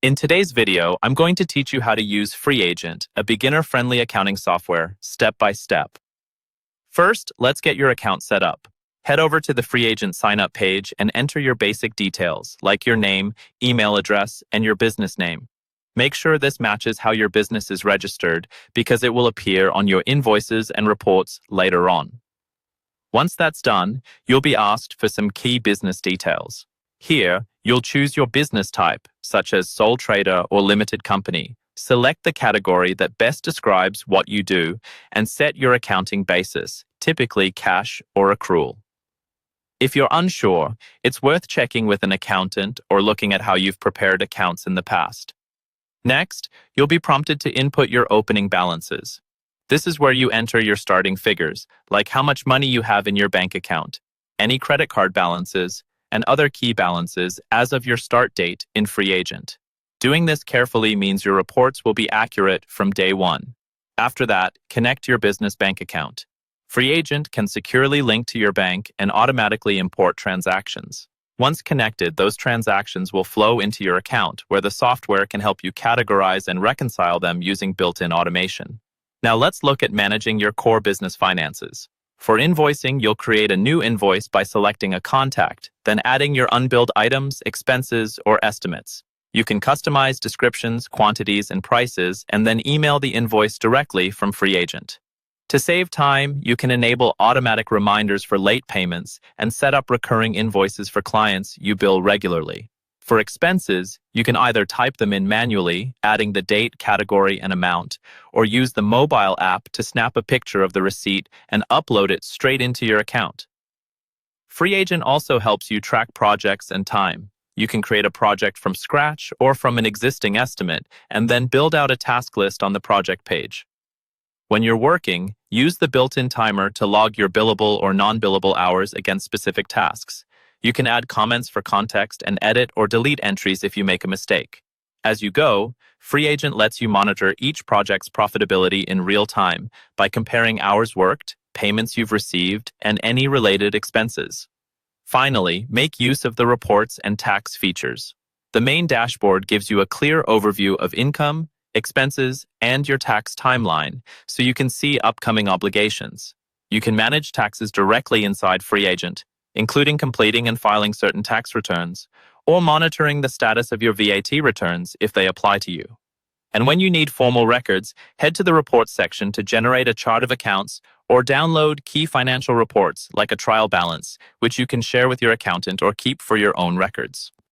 In today's video, I'm going to teach you how to use Freeagent, a beginner-friendly accounting software, step by step. First, let's get your account set up. Head over to the Freeagent sign-up page and enter your basic details, like your name, email address, and your business name. Make sure this matches how your business is registered because it will appear on your invoices and reports later on. Once that's done, you'll be asked for some key business details. Here, you'll choose your business type, such as sole trader or limited company. Select the category that best describes what you do and set your accounting basis, typically cash or accrual. If you're unsure, it's worth checking with an accountant or looking at how you've prepared accounts in the past. Next, you'll be prompted to input your opening balances. This is where you enter your starting figures, like how much money you have in your bank account, any credit card balances, and other key balances as of your start date in Freeagent. Doing this carefully means your reports will be accurate from day one. After that, connect your business bank account. Freeagent can securely link to your bank and automatically import transactions. Once connected, those transactions will flow into your account, where the software can help you categorize and reconcile them using built-in automation. Now let's look at managing your core business finances. For invoicing, you'll create a new invoice by selecting a contact, then adding your unbilled items, expenses, or estimates. You can customize descriptions, quantities, and prices, and then email the invoice directly from Freeagent. To save time, you can enable automatic reminders for late payments and set up recurring invoices for clients you bill regularly. For expenses, you can either type them in manually, adding the date, category, and amount, or use the mobile app to snap a picture of the receipt and upload it straight into your account. Freeagent also helps you track projects and time. You can create a project from scratch or from an existing estimate, and then build out a task list on the project page. When you're working, use the built-in timer to log your billable or non-billable hours against specific tasks. You can add comments for context and edit or delete entries if you make a mistake. As you go, Freeagent lets you monitor each project's profitability in real time by comparing hours worked, payments you've received, and any related expenses. Finally, make use of the reports and tax features. The main dashboard gives you a clear overview of income, expenses, and your tax timeline, so you can see upcoming obligations. You can manage taxes directly inside Freeagent, including completing and filing certain tax returns, or monitoring the status of your VAT returns if they apply to you. And when you need formal records, head to the reports section to generate a chart of accounts or download key financial reports like a trial balance, which you can share with your accountant or keep for your own records.